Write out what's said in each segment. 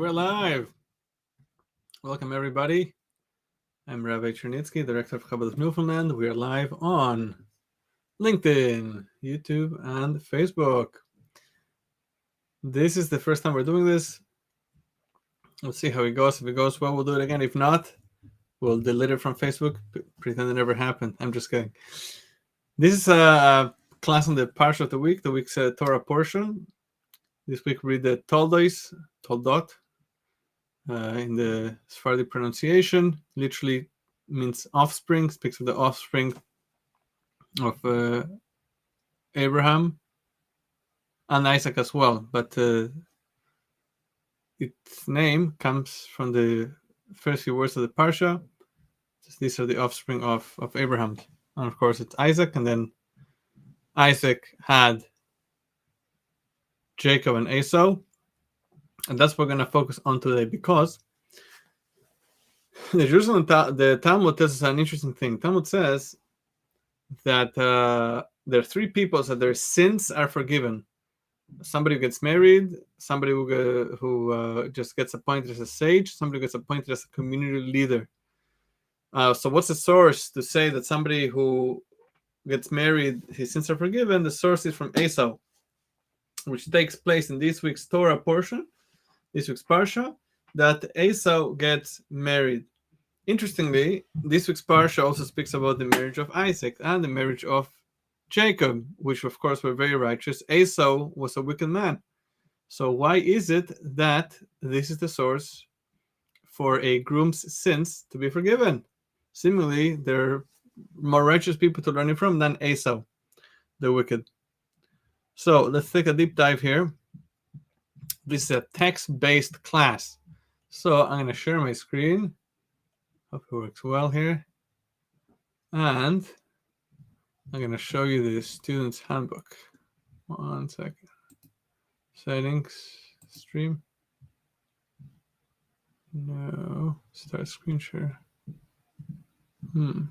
we're live. Welcome, everybody. I'm Rabbi Chernitsky, Director of Chabad of Newfoundland. We are live on LinkedIn, YouTube, and Facebook. This is the first time we're doing this. Let's see how it goes. If it goes well, we'll do it again. If not, we'll delete it from Facebook, pretend it never happened. I'm just kidding. This is a class on the Parsha of the week, the week's Torah portion. This week we read the Toldos, Toldot, in the Sephardi pronunciation. Literally means offspring, speaks of the offspring of Abraham and Isaac as well. But its name comes from the first few words of the Parsha. These are the offspring of Abraham. And of course, it's Isaac, and then Isaac had Jacob and Esau. And that's what we're going to focus on today, because the Talmud tells us an interesting thing. Talmud says that there are three people that their sins are forgiven. Somebody who gets married, somebody who just gets appointed as a sage, somebody who gets appointed as a community leader. So what's the source to say that somebody who gets married, his sins are forgiven? The source is from Esau, which takes place in this week's Torah portion, this week's Parsha, that Esau gets married. Interestingly, this week's Parsha also speaks about the marriage of Isaac and the marriage of Jacob, which of course were very righteous. Esau was a wicked man. So why is it that this is the source for a groom's sins to be forgiven? Similarly, there are more righteous people to learn it from than Esau, the wicked. So let's take a deep dive here. This is a text-based class. So I'm going to share my screen. Hope it works well here. And I'm going to show you the student's handbook. 1 second. Settings, stream. No, start screen share. 1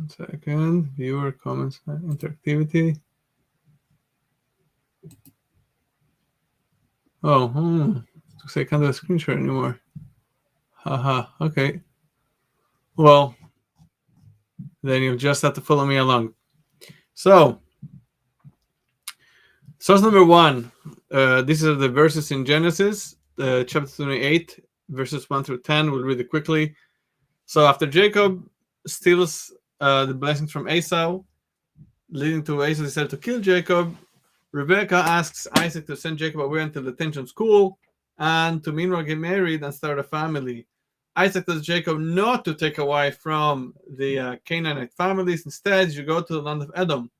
second. Viewer, comments, interactivity. Oh, I can't do a screen share anymore. Haha, okay. Well, then you'll just have to follow me along. So, source number 1. These are the verses in Genesis, chapter 28, verses 1 through 10. We'll read it quickly. So, after Jacob steals the blessings from Esau, leading to Esau decided to kill Jacob, Rebecca asks Isaac to send Jacob away until the tensions cool and to meanwhile get married and start a family. Isaac tells Jacob not to take a wife from the Canaanite families. Instead, you go to the land of Edom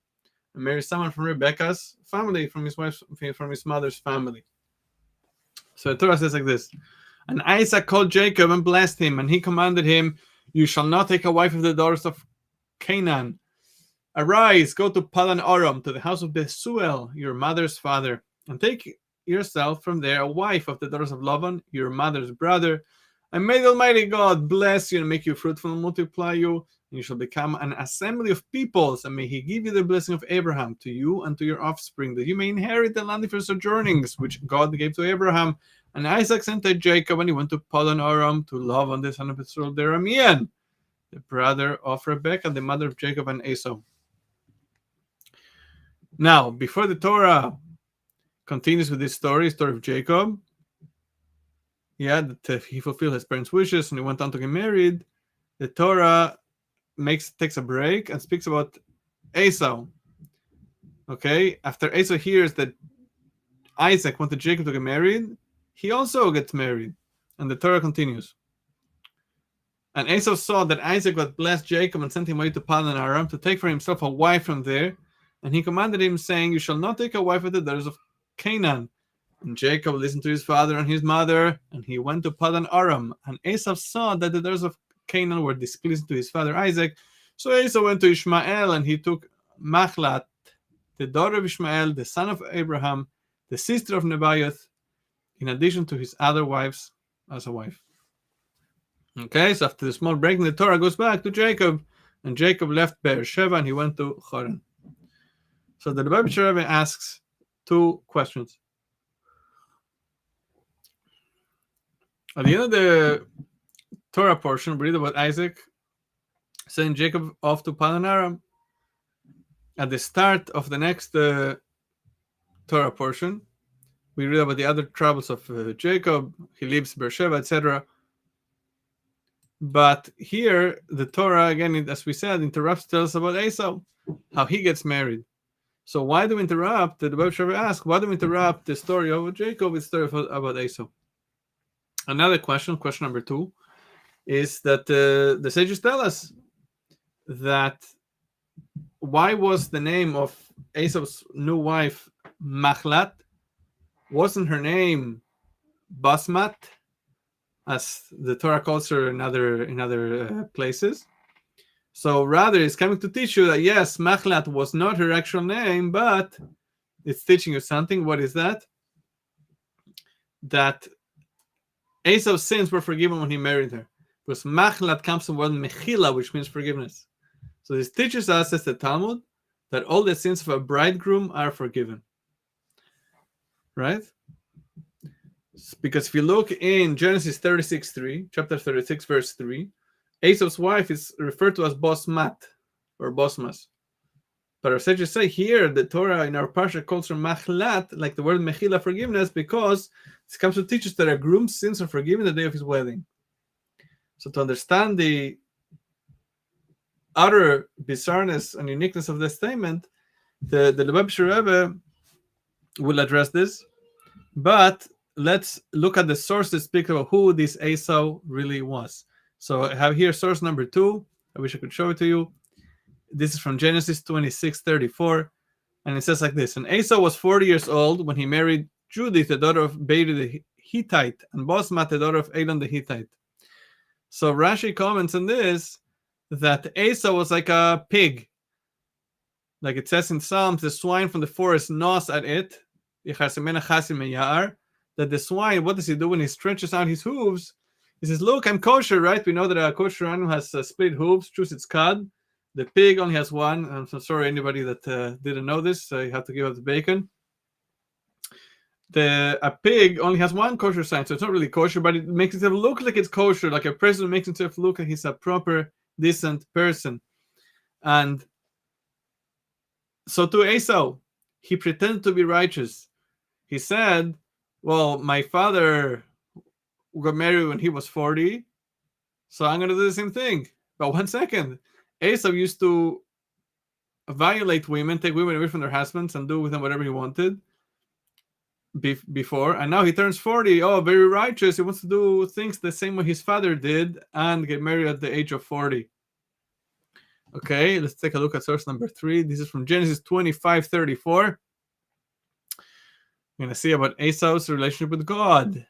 and marry someone from Rebecca's family, from his mother's family. So the Torah says like this: and Isaac called Jacob and blessed him, and he commanded him, "You shall not take a wife of the daughters of Canaan. Arise, go to Padan Aram, to the house of Bethuel, your mother's father, and take yourself from there a wife of the daughters of Laban, your mother's brother. And may the Almighty God bless you and make you fruitful and multiply you, and you shall become an assembly of peoples, and may he give you the blessing of Abraham to you and to your offspring, that you may inherit the land of your sojournings, which God gave to Abraham. And Isaac sent to Jacob, and he went to Padan Aram to Laban, the son of Bethuel the Aramean, the brother of Rebekah, the mother of Jacob and Esau." Now, before the Torah continues with this story of Jacob, that he fulfilled his parents' wishes and he went on to get married, the Torah takes a break and speaks about Esau. Okay, after Esau hears that Isaac wanted Jacob to get married, he also gets married. And the Torah continues. And Esau saw that Isaac had blessed Jacob and sent him away to Padan Aram to take for himself a wife from there. And he commanded him, saying, "You shall not take a wife of the daughters of Canaan." And Jacob listened to his father and his mother, and he went to Padan Aram. And Esau saw that the daughters of Canaan were displeasing to his father Isaac. So Esau went to Ishmael, and he took Machlat, the daughter of Ishmael, the son of Abraham, the sister of Nebaioth, in addition to his other wives, as a wife. Okay, so after the small break, the Torah goes back to Jacob, and Jacob left Beersheba, and he went to Haran. So the Rabbi Ze'irah asks 2 questions. At the end of the Torah portion, we read about Isaac sending Jacob off to Padan Aram. At the start of the next Torah portion, we read about the other troubles of Jacob. He leaves Beersheba, etc. But here, the Torah, again, as we said, interrupts, tells us about Esau, how he gets married. So why do we interrupt? The Rebbe Ze'irah asks, why do we interrupt the story of Jacob with the story about Esau? Another question number 2, is that the sages tell us that why was the name of Esau's new wife Machlat? Wasn't her name Basmat, as the Torah calls her in other places? So rather, it's coming to teach you that yes, Machlat was not her actual name, but it's teaching you something. What is that? That Esau's sins were forgiven when he married her. Because Machlat comes from the word Mechila, which means forgiveness. So this teaches us, as the Talmud, that all the sins of a bridegroom are forgiven. Right? Because if you look in Genesis 36:3, chapter 36, verse 3, Esau's wife is referred to as Bosmat or Bosmas. But our sages say here, the Torah in our Parsha calls her Machlat, like the word Mechila, forgiveness, because it comes to teach us that a groom's sins are forgiven the day of his wedding. So to understand the utter bizarreness and uniqueness of this statement, the Rebbe Ze'irah will address this. But let's look at the source that speak about who this Esau really was. So I have here source number 2. I wish I could show it to you. This is from Genesis 26:34, and it says like this: And Esau was 40 years old when he married Judith, the daughter of Beeri the Hittite, and Bosmat, the daughter of Elon the Hittite. So Rashi comments on this that Esau was like a pig. Like it says in Psalms, the swine from the forest gnaws at it. That the swine, what does he do when he stretches out his hooves? He says, look, I'm kosher, right? We know that a kosher animal has split hooves, choose its cud. The pig only has one. I'm so sorry, anybody that didn't know this, so you have to give up the bacon. A pig only has one kosher sign, so it's not really kosher, but it makes itself look like it's kosher, like a person makes himself look like he's a proper, decent person. And so to Esau, he pretended to be righteous. He said, well, my father got married when he was 40, so I'm going to do the same thing. But one second, Esau used to violate women, take women away from their husbands, and do with them whatever he wanted before. And now he turns 40. Oh, very righteous. He wants to do things the same way his father did and get married at the age of 40. Okay, let's take a look at source number 3. This is from Genesis 25:34. We're going to see about Esau's relationship with God.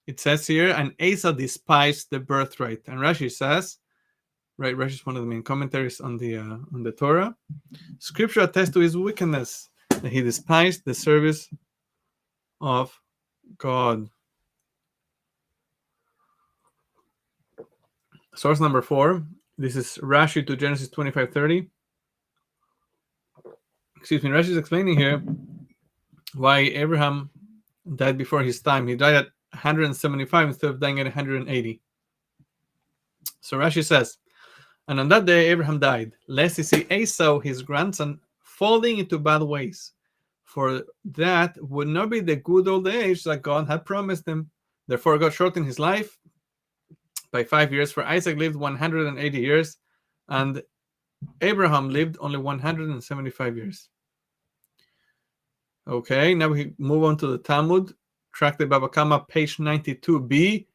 It says here, and Esau despised the birthright. And Rashi says, right, Rashi is one of the main commentaries on the Torah. Scripture attests to his wickedness, that he despised the service of God. Source number 4. This is Rashi to Genesis 25:30. Excuse me, Rashi is explaining here why Abraham died before his time. He died at 175 instead of dying at 180. So Rashi says, and on that day Abraham died, lest he see Esau, his grandson, falling into bad ways. For that would not be the good old age that God had promised him. Therefore God shortened his life by 5 years, for Isaac lived 180 years, and Abraham lived only 175 years. Okay, now we move on to the Talmud, Tractate Baba Kama, page 92b.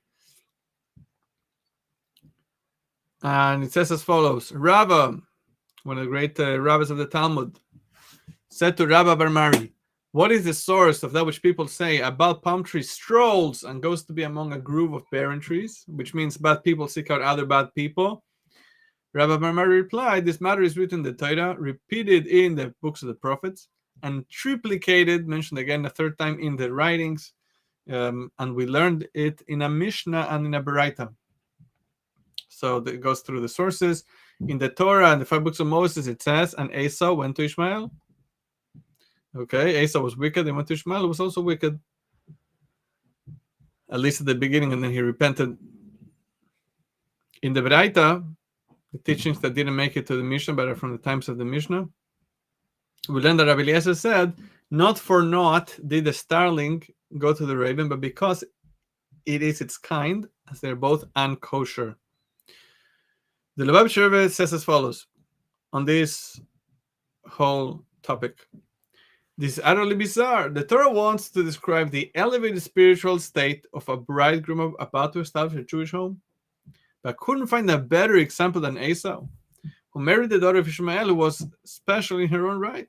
And it says as follows: Rava, one of the great rabbis of the Talmud, said to Rabbi Bar Mari, what is the source of that which people say about palm tree strolls and goes to be among a grove of barren trees, which means bad people seek out other bad people? Rabbi Bar Mari replied, this matter is written in the Torah, repeated in the books of the prophets, and triplicated, mentioned again a third time in the writings, and we learned it in a Mishnah and in a Baraita. So it goes through the sources. In the Torah and the 5 books of Moses, it says, and Esau went to Ishmael. Okay, Esau was wicked, and went to Ishmael, who was also wicked. at least at the beginning, and then he repented. In the Beraita, the teachings that didn't make it to the Mishnah, but are from the times of the Mishnah, we learned that Rabbi Eliezer said, not for naught did the starling go to the raven, but because it is its kind, as they're both unkosher. The Lubavitcher Rebbe says as follows on this whole topic. This is utterly bizarre. The Torah wants to describe the elevated spiritual state of a bridegroom about to establish a Jewish home, but couldn't find a better example than Esau, who married the daughter of Ishmael, who was special in her own right.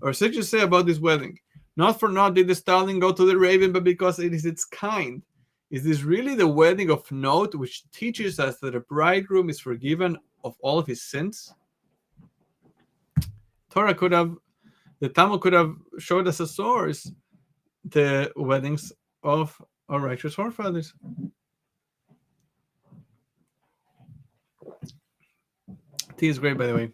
Or such you say about this wedding, not for naught did the starling go to the raven, but because it is its kind. Is this really the wedding of note, which teaches us that a bridegroom is forgiven of all of his sins? The Talmud could have showed us a source, the weddings of our righteous forefathers. Tea is great, by the way.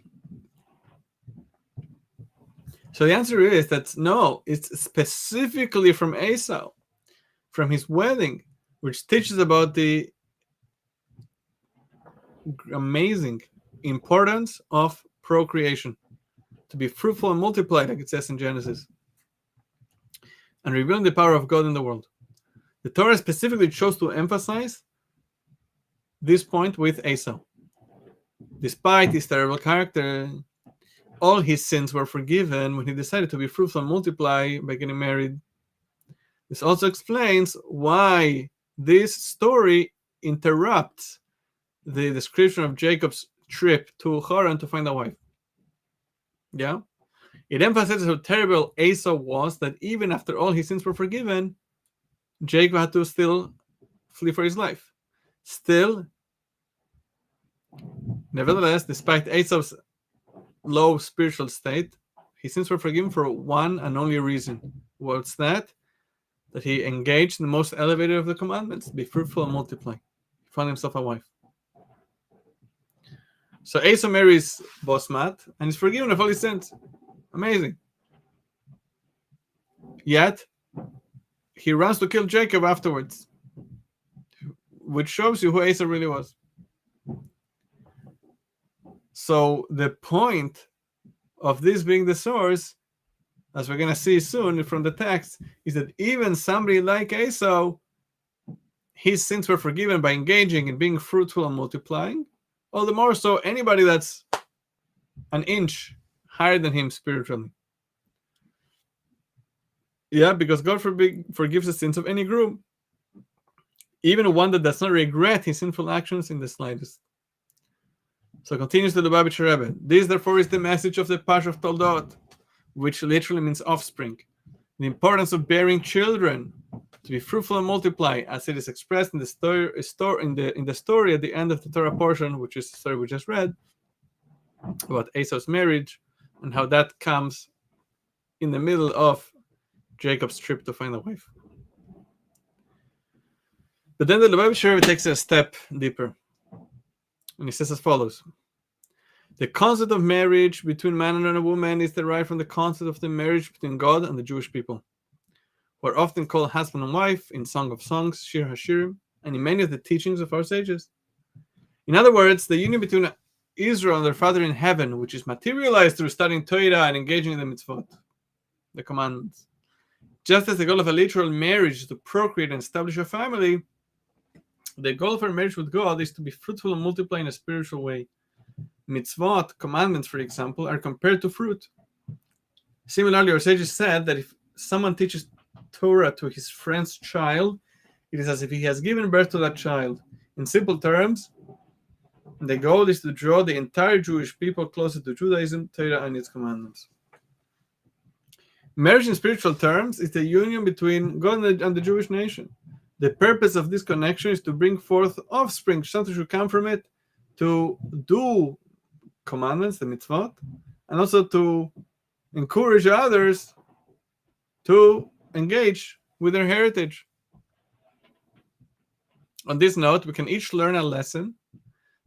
So the answer is that no, it's specifically from Esau, from his wedding, which teaches about the amazing importance of procreation, to be fruitful and multiply, like it says in Genesis, and revealing the power of God in the world. The Torah specifically chose to emphasize this point with Esau. Despite his terrible character, all his sins were forgiven when he decided to be fruitful and multiply by getting married. This also explains why this story interrupts the description of Jacob's trip to Haran to find a wife. Yeah? It emphasizes how terrible Esau was, that even after all his sins were forgiven, Jacob had to still flee for his life. Still, nevertheless, despite Esau's low spiritual state, his sins were forgiven for one and only reason. What's that? That he engaged in the most elevated of the commandments, be fruitful and multiply. He found himself a wife. So Esau marries Bosmat and is forgiven of all his sins. Amazing. Yet, he runs to kill Jacob afterwards, which shows you who Esau really was. So the point of this being the source, as we're going to see soon from the text, is that even somebody like Esau, his sins were forgiven by engaging in being fruitful and multiplying. All the more so anybody that's an inch higher than him spiritually. Yeah, because God forgives the sins of any group, even one that does not regret his sinful actions in the slightest. So continues the Lubavitcher Rebbe. This, therefore, is the message of the Parsha of Toldos, which literally means offspring. The importance of bearing children, to be fruitful and multiply, as it is expressed in the story at the end of the Torah portion, which is the story we just read, about Esau's marriage, and how that comes in the middle of Jacob's trip to find a wife. But then the Lubavitcher Rebbe takes a step deeper. And he says as follows. The concept of marriage between man and a woman is derived from the concept of the marriage between God and the Jewish people, who are often called husband and wife in Song of Songs, Shir HaShirim, and in many of the teachings of our sages. In other words, the union between Israel and their Father in heaven, which is materialized through studying Torah and engaging in the mitzvot, the commandments. Just as the goal of a literal marriage is to procreate and establish a family, the goal of our marriage with God is to be fruitful and multiply in a spiritual way. Mitzvot, commandments, for example, are compared to fruit. Similarly, our sages said that if someone teaches Torah to his friend's child, it is as if he has given birth to that child. In simple terms, the goal is to draw the entire Jewish people closer to Judaism, Torah, and its commandments. Marriage in spiritual terms is the union between God and the Jewish nation. The purpose of this connection is to bring forth offspring, something should come from it, to do commandments, the mitzvot, and also to encourage others to engage with their heritage. On this note, we can each learn a lesson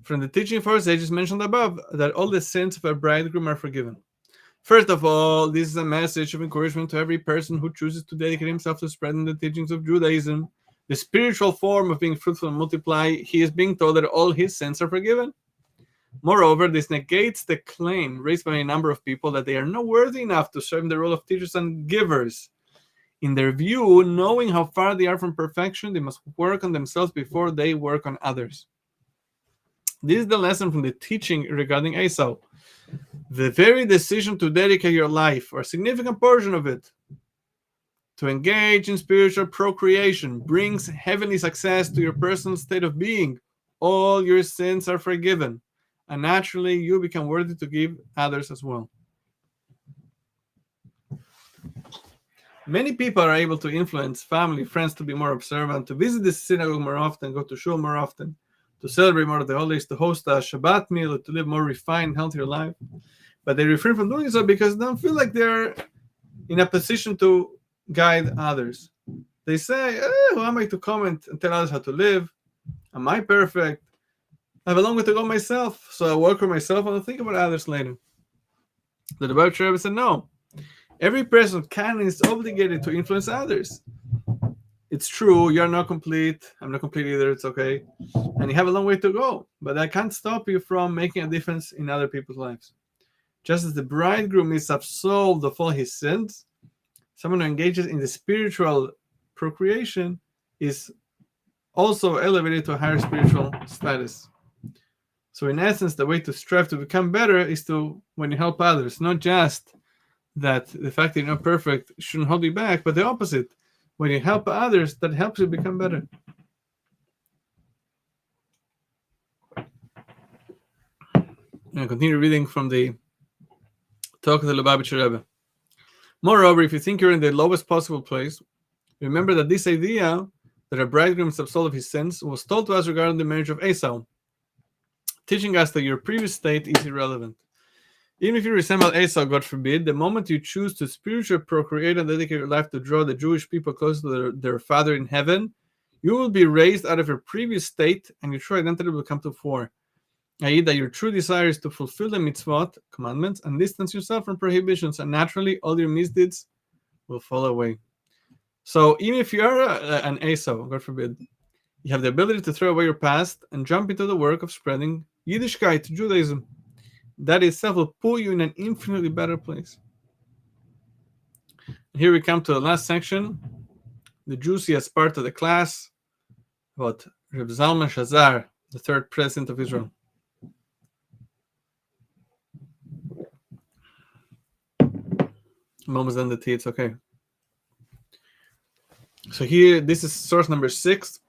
from the teaching of our sages mentioned above, that all the sins of a bridegroom are forgiven. First of all, this is a message of encouragement to every person who chooses to dedicate himself to spreading the teachings of Judaism, the spiritual form of being fruitful and multiply, he is being told that all his sins are forgiven. Moreover, this negates the claim raised by a number of people that they are not worthy enough to serve in the role of teachers and givers. In their view, knowing how far they are from perfection, they must work on themselves before they work on others. This is the lesson from the teaching regarding Esau. The very decision to dedicate your life, or a significant portion of it, to engage in spiritual procreation brings heavenly success to your personal state of being. All your sins are forgiven, and naturally you become worthy to give others as well. Many people are able to influence family, friends to be more observant, to visit the synagogue more often, go to shul more often, to celebrate more of the holidays, to host a Shabbat meal, to live more refined, healthier life. But they refrain from doing so because they don't feel like they're in a position to guide others. They say, who am I to comment and tell others how to live? Am I perfect? I have a long way to go myself, so I'll work for myself and I'll think about others later. The Rabbi Ze'irah said, no. Every person can and is obligated to influence others. It's true, you're not complete. I'm not complete either, it's okay. And you have a long way to go. But that can't stop you from making a difference in other people's lives. Just as the bridegroom is absolved of all his sins, someone who engages in the spiritual procreation is also elevated to a higher spiritual status. So in essence, the way to strive to become better is to, when you help others, not just that the fact that you're not perfect shouldn't hold you back, but the opposite. When you help others, that helps you become better. I'll continue reading from the talk of the Lubavitcher Rebbe. Moreover, if you think you're in the lowest possible place, remember that this idea that a bridegroom is absolved of his sins was told to us regarding the marriage of Esau, teaching us that your previous state is irrelevant. Even if you resemble Esau, God forbid, the moment you choose to spiritually procreate and dedicate your life to draw the Jewish people closer to their Father in heaven, you will be raised out of your previous state and your true identity will come to the fore, i.e. that your true desire is to fulfill the mitzvot, commandments, and distance yourself from prohibitions, and naturally all your misdeeds will fall away. So even if you are an Esau, God forbid, you have the ability to throw away your past and jump into the work of spreading Yiddishkeit, Judaism. That itself will put you in an infinitely better place. And here we come to the last section, the juiciest part of the class, about Reb Zalman Shazar, the third president of Israel. I'm almost done the tea, it's okay. So here, this is source number 6.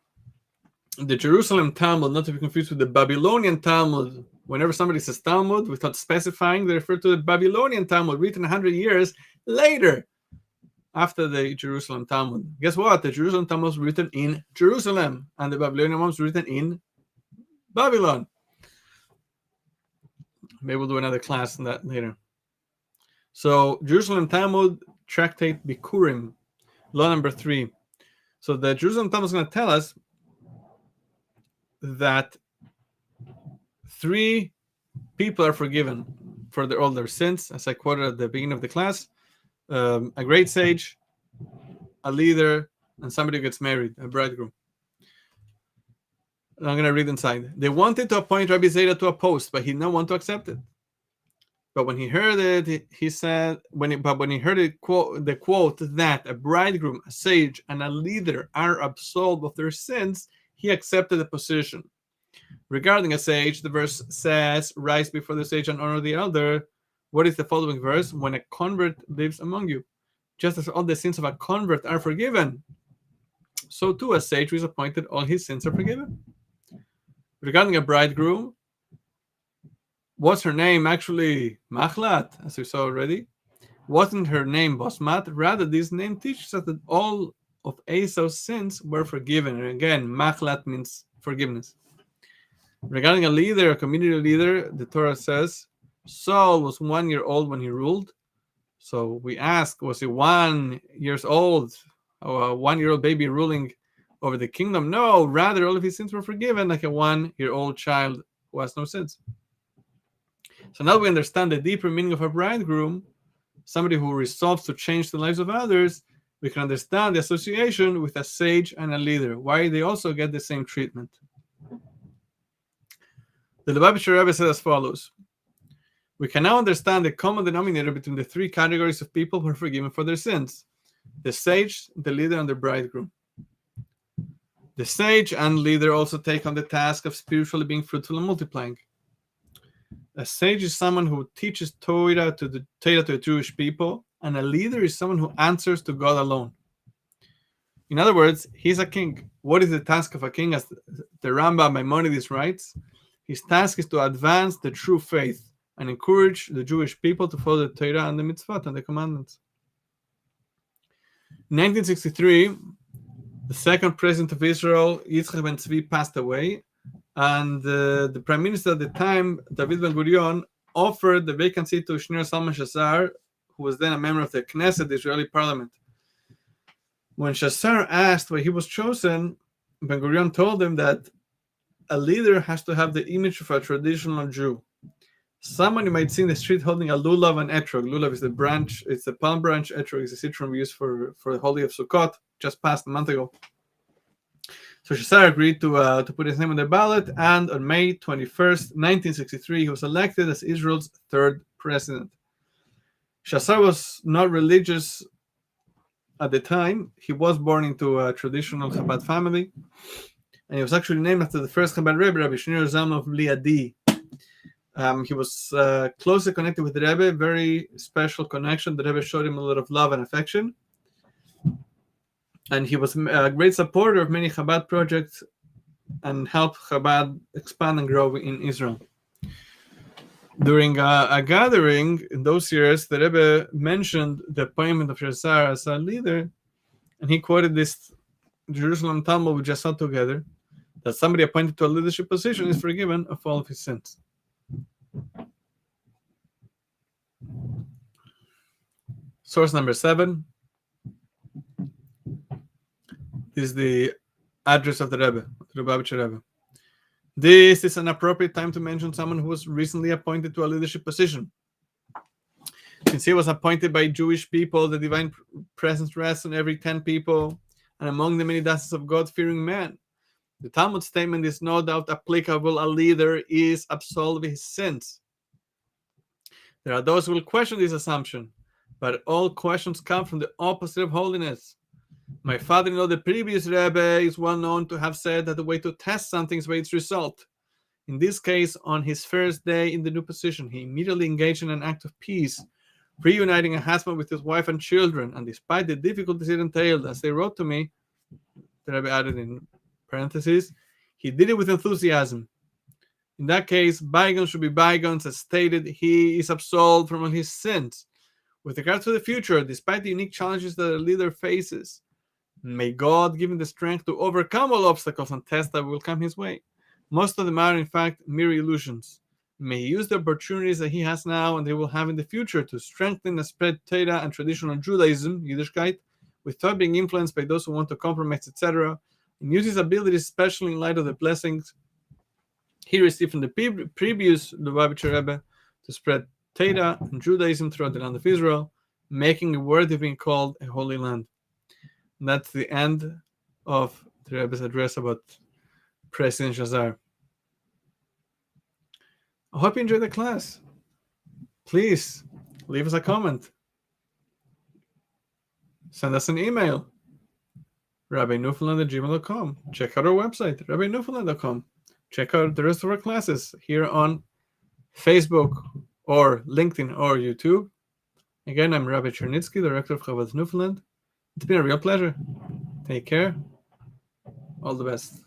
The Jerusalem Talmud, not to be confused with the Babylonian Talmud. Whenever somebody says Talmud, without specifying, they refer to the Babylonian Talmud, written 100 years later, after the Jerusalem Talmud. Guess what? The Jerusalem Talmud was written in Jerusalem, and the Babylonian one was written in Babylon. Maybe we'll do another class on that later. So, Jerusalem Talmud, Tractate Bikurim, law number 3. So, the Jerusalem Talmud is going to tell us that 3 people are forgiven for all their sins, as I quoted at the beginning of the class. A great sage, a leader, and somebody who gets married, a bridegroom. I'm going to read inside. They wanted to appoint Rabbi Ze'irah to a post, but he did not want to accept it. But when he heard it, he said, when he heard it, the quote that a bridegroom, a sage, and a leader are absolved of their sins, he accepted the position. Regarding a sage, the verse says, rise before the sage and honor the elder. What is the following verse? When a convert lives among you. Just as all the sins of a convert are forgiven, so too a sage who is appointed, all his sins are forgiven. Regarding a bridegroom, was her name actually Machlat, as we saw already? Wasn't her name Bosmat? Rather, this name teaches us that all of Esau's sins were forgiven. And again, Machlat means forgiveness. Regarding a leader, a community leader, the Torah says, Saul was 1 year old when he ruled. So we ask, was he 1 year old, or a 1-year-old baby ruling over the kingdom? No, rather all of his sins were forgiven, like a 1-year-old child who has no sins. So now we understand the deeper meaning of a bridegroom, somebody who resolves to change the lives of others. we can understand the association with a sage and a leader, why they also get the same treatment. The Lubavitcher Rebbe said as follows: we can now understand the common denominator between the three categories of people who are forgiven for their sins: the sage, the leader, and the bridegroom. The sage and leader also take on the task of spiritually being fruitful and multiplying. A sage is someone who teaches Torah to the Jewish people, and a leader is someone who answers to God alone. In other words, he's a king. What is the task of a king? As the Rambam Maimonides writes, his task is to advance the true faith and encourage the Jewish people to follow the Torah and the mitzvot and the commandments. In 1963, the second president of Israel, Yitzchak Ben Tzvi, passed away, and the prime minister at the time, David Ben Gurion, offered the vacancy to Shneur Salman Shazar, who was then a member of the Knesset, the Israeli parliament. When Shazar asked why he was chosen, Ben Gurion told him that a leader has to have the image of a traditional Jew. Someone you might see in the street holding a lulav and etrog. Lulav is the branch, it's the palm branch. Etrog is the citron we use for the Holy of Sukkot, just passed a month ago. So Shazar agreed to put his name on the ballot, and on May 21st, 1963, he was elected as Israel's third president. Shazar was not religious at the time. He was born into a traditional Chabad family, and he was actually named after the first Chabad Rebbe, Rabbi Shneur Zalman of Liadi. He was closely connected with the Rebbe, very special connection. The Rebbe showed him a lot of love and affection. And he was a great supporter of many Chabad projects and helped Chabad expand and grow in Israel. During a gathering in those years, the Rebbe mentioned the appointment of Shazar as a leader, and he quoted this Jerusalem Talmud we just saw together, that somebody appointed to a leadership position is forgiven of all of his sins. Source number 7. This is the address of the Rebbe, the Lubavitcher Rebbe. This is an appropriate time to mention someone who was recently appointed to a leadership position. Since he was appointed by Jewish people, the divine presence rests on every 10 people, and among the many dozens of God-fearing men. The Talmud statement is no doubt applicable. A leader is absolved of his sins. There are those who will question this assumption, but all questions come from the opposite of holiness. My father-in-law, the previous Rebbe, is well known to have said that the way to test something is by its result. In this case, on his first day in the new position, he immediately engaged in an act of peace, reuniting a husband with his wife and children, and despite the difficulties it entailed, as they wrote to me, the Rebbe added in parentheses, he did it with enthusiasm. In that case, bygones should be bygones. As stated, he is absolved from all his sins. With regard to the future, despite the unique challenges that a leader faces, may God give him the strength to overcome all obstacles and tests that will come his way. Most of them are, in fact, mere illusions. May he use the opportunities that he has now and they will have in the future to strengthen and spread Torah and traditional Judaism, Yiddishkeit, without being influenced by those who want to compromise, etc., and use his abilities, especially in light of the blessings he received from the previous Lubavitcher Rebbe, to spread Torah and Judaism throughout the land of Israel, making it worthy of being called a holy land. And that's the end of the Rebbe's address about President Shazar. I hope you enjoyed the class. Please leave us a comment. Send us an email. rabbinewfoundland@gmail.com. Check out our website, rabbinewfoundland.com. Check out the rest of our classes here on Facebook or LinkedIn or YouTube. Again, I'm Rabbi Chernitsky, Director of Chabad Newfoundland. It's been a real pleasure. Take care. All the best.